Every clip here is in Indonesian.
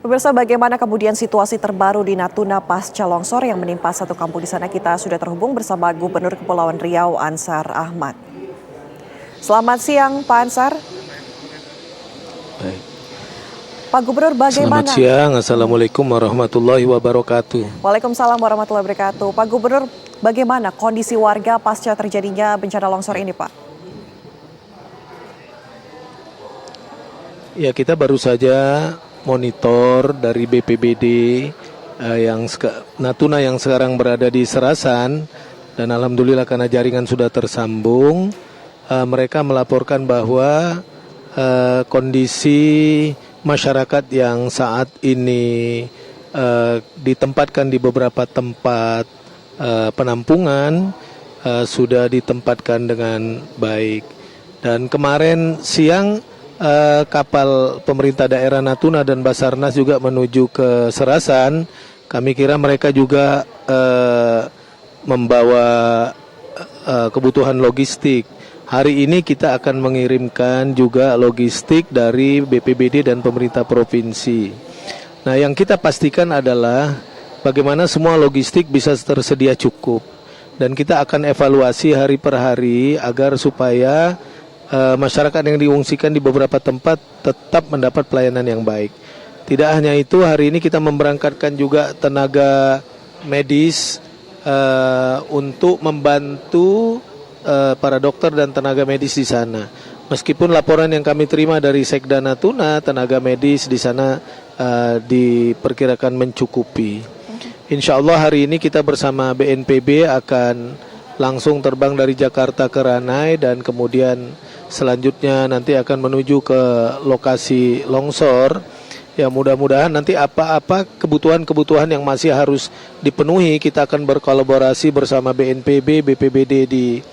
Pemirsa, bagaimana kemudian situasi terbaru di Natuna pasca longsor yang menimpa satu kampung di sana? Kita sudah terhubung bersama Gubernur Kepulauan Riau, Ansar Ahmad. Selamat siang, Pak Ansar. Baik. Pak Gubernur, bagaimana? Selamat siang, Assalamualaikum warahmatullahi wabarakatuh. Waalaikumsalam warahmatullahi wabarakatuh. Pak Gubernur, bagaimana kondisi warga pasca terjadinya bencana longsor ini, Pak? Ya, kita baru saja monitor dari BPBD Natuna yang sekarang berada di Serasan, dan alhamdulillah karena jaringan sudah tersambung, mereka melaporkan bahwa kondisi masyarakat yang saat ini ditempatkan di beberapa tempat penampungan sudah ditempatkan dengan baik. Dan kemarin siang kapal pemerintah daerah Natuna dan Basarnas juga menuju ke Serasan. Kami kira mereka juga membawa kebutuhan logistik. Hari ini kita akan mengirimkan juga logistik dari BPBD dan pemerintah provinsi. Nah, yang kita pastikan adalah bagaimana semua logistik bisa tersedia cukup. Dan kita akan evaluasi hari per hari agar supaya masyarakat yang diungsikan di beberapa tempat tetap mendapat pelayanan yang baik. Tidak hanya itu, hari ini kita memberangkatkan juga tenaga medis untuk membantu para dokter dan tenaga medis di sana. Meskipun laporan yang kami terima dari Sekda Natuna, tenaga medis di sana diperkirakan mencukupi. Insya Allah hari ini kita bersama BNPB akan langsung terbang dari Jakarta ke Ranai, dan kemudian selanjutnya nanti akan menuju ke lokasi longsor. Ya, mudah-mudahan nanti apa-apa kebutuhan-kebutuhan yang masih harus dipenuhi, kita akan berkolaborasi bersama BNPB, BPBD di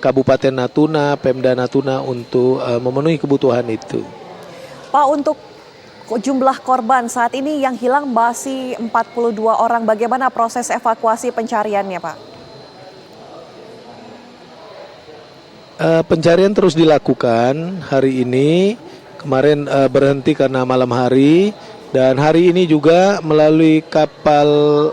Kabupaten Natuna, Pemda Natuna untuk memenuhi kebutuhan itu. Pak, untuk jumlah korban saat ini yang hilang masih 42 orang. Bagaimana proses evakuasi pencariannya, Pak? Pencarian terus dilakukan hari ini. Kemarin berhenti karena malam hari, dan hari ini juga melalui kapal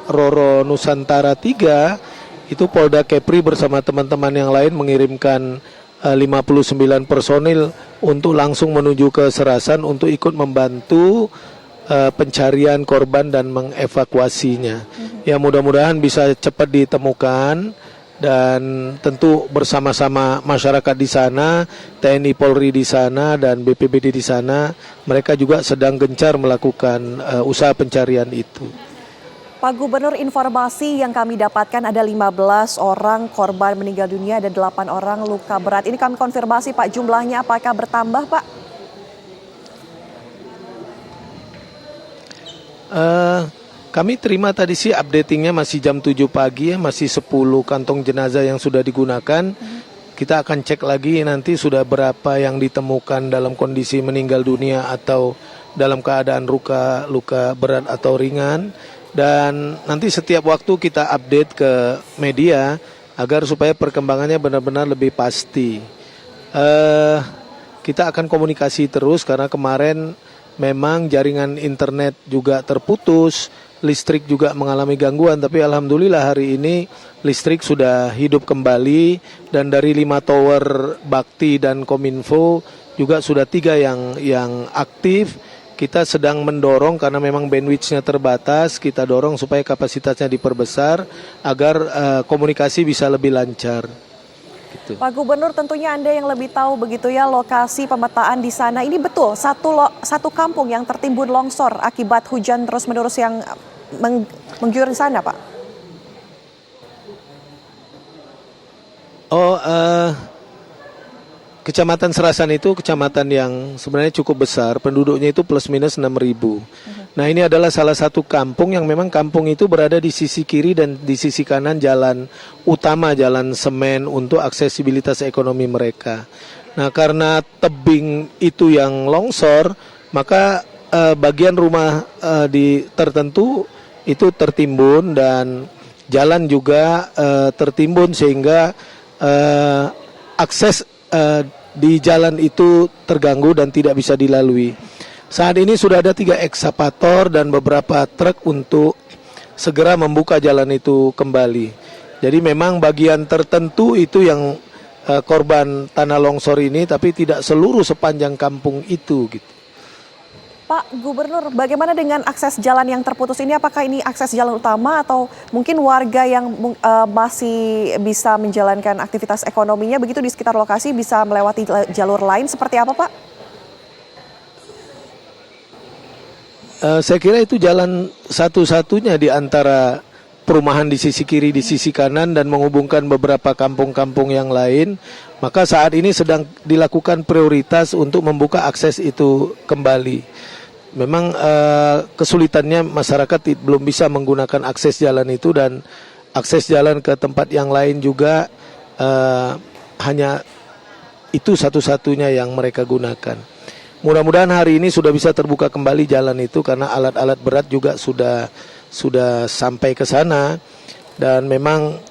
Roro Nusantara 3 itu Polda Kepri bersama teman-teman yang lain mengirimkan 59 personil untuk langsung menuju ke Serasan untuk ikut membantu pencarian korban dan mengevakuasinya. Ya, mudah-mudahan bisa cepat ditemukan. Dan tentu bersama-sama masyarakat di sana, TNI Polri di sana, dan BPBD di sana, mereka juga sedang gencar melakukan usaha pencarian itu. Pak Gubernur, informasi yang kami dapatkan ada 15 orang korban meninggal dunia dan 8 orang luka berat. Ini kami konfirmasi, Pak, jumlahnya apakah bertambah, Pak? Kami terima tadi sih updatingnya masih jam 7 pagi ya, masih 10 kantong jenazah yang sudah digunakan. Kita akan cek lagi nanti sudah berapa yang ditemukan dalam kondisi meninggal dunia atau dalam keadaan luka berat atau ringan. Dan nanti setiap waktu kita update ke media agar supaya perkembangannya benar-benar lebih pasti. Kita akan komunikasi terus karena kemarin memang jaringan internet juga terputus. Listrik juga mengalami gangguan, tapi alhamdulillah hari ini listrik sudah hidup kembali, dan dari 5 tower Bakti dan Kominfo juga sudah 3 yang aktif. Kita sedang mendorong karena memang bandwidth-nya terbatas, kita dorong supaya kapasitasnya diperbesar agar komunikasi bisa lebih lancar. Gitu. Pak Gubernur, tentunya Anda yang lebih tahu begitu ya lokasi pemetaan di sana. Ini betul satu kampung yang tertimbun longsor akibat hujan terus-menerus yang mengguyur di sana, Pak? Kecamatan Serasan itu kecamatan yang sebenarnya cukup besar, penduduknya itu plus minus 6.000. Nah, ini adalah salah satu kampung yang memang kampung itu berada di sisi kiri dan di sisi kanan jalan utama, jalan semen untuk aksesibilitas ekonomi mereka. Nah, karena tebing itu yang longsor, maka bagian rumah tertentu itu tertimbun dan jalan juga tertimbun sehingga akses di jalan itu terganggu dan tidak bisa dilalui. Saat ini sudah ada 3 ekskavator dan beberapa truk untuk segera membuka jalan itu kembali. Jadi memang bagian tertentu itu yang korban tanah longsor ini, tapi tidak seluruh sepanjang kampung itu gitu. Pak Gubernur, bagaimana dengan akses jalan yang terputus ini? Apakah ini akses jalan utama atau mungkin warga yang masih bisa menjalankan aktivitas ekonominya begitu di sekitar lokasi bisa melewati jalur lain seperti apa, Pak? Saya kira itu jalan satu-satunya di antara perumahan di sisi kiri, di sisi kanan dan menghubungkan beberapa kampung-kampung yang lain. Maka saat ini sedang dilakukan prioritas untuk membuka akses itu kembali. Memang kesulitannya masyarakat belum bisa menggunakan akses jalan itu dan akses jalan ke tempat yang lain juga hanya itu satu-satunya yang mereka gunakan. Mudah-mudahan hari ini sudah bisa terbuka kembali jalan itu karena alat-alat berat juga sudah sampai ke sana dan memang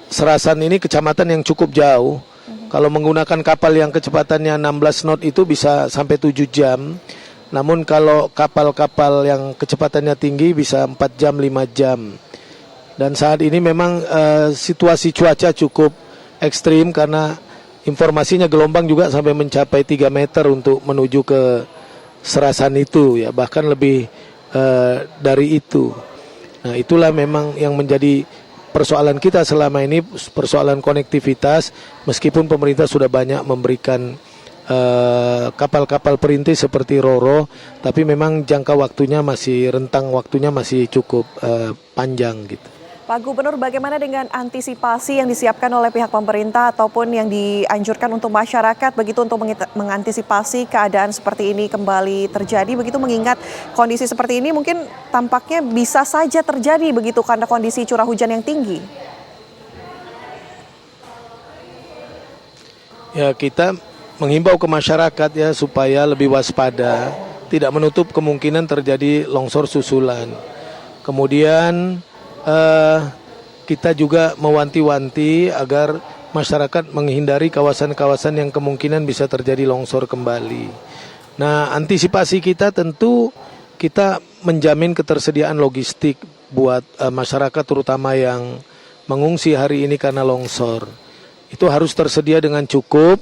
Serasan ini kecamatan yang cukup jauh. Kalau menggunakan kapal yang kecepatannya 16 knot itu bisa sampai 7 jam. Namun kalau kapal-kapal yang kecepatannya tinggi bisa 4 jam, 5 jam. Dan saat ini memang situasi cuaca cukup ekstrim karena informasinya gelombang juga sampai mencapai 3 meter untuk menuju ke Serasan itu ya, bahkan lebih dari itu. Nah, itulah memang yang menjadi persoalan kita selama ini, persoalan konektivitas. Meskipun pemerintah sudah banyak memberikan kapal-kapal perintis seperti Roro, tapi memang jangka waktunya masih rentang waktunya masih cukup panjang gitu. Pak Gubernur, bagaimana dengan antisipasi yang disiapkan oleh pihak pemerintah ataupun yang dianjurkan untuk masyarakat begitu untuk mengantisipasi keadaan seperti ini kembali terjadi begitu, mengingat kondisi seperti ini mungkin tampaknya bisa saja terjadi begitu karena kondisi curah hujan yang tinggi. Ya, kita menghimbau ke masyarakat ya supaya lebih waspada, tidak menutup kemungkinan terjadi longsor susulan. Kemudian kita juga mewanti-wanti agar masyarakat menghindari kawasan-kawasan yang kemungkinan bisa terjadi longsor kembali. Nah, antisipasi kita tentu kita menjamin ketersediaan logistik buat masyarakat terutama yang mengungsi hari ini karena longsor. Itu harus tersedia dengan cukup.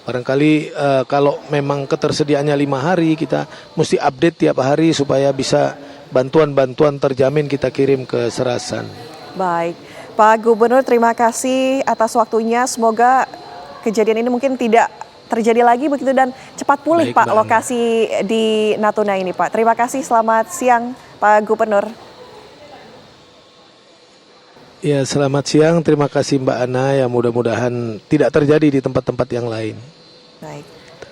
Barangkali kalau memang ketersediaannya 5 hari, kita mesti update tiap hari supaya bisa bantuan-bantuan terjamin kita kirim ke Serasan. Baik, Pak Gubernur, terima kasih atas waktunya. Semoga kejadian ini mungkin tidak terjadi lagi begitu dan cepat pulih. Baik, Pak, lokasi di Natuna ini, Pak. Terima kasih, selamat siang Pak Gubernur. Ya, selamat siang. Terima kasih Mbak Ana. Ya, mudah-mudahan tidak terjadi di tempat-tempat yang lain. Baik.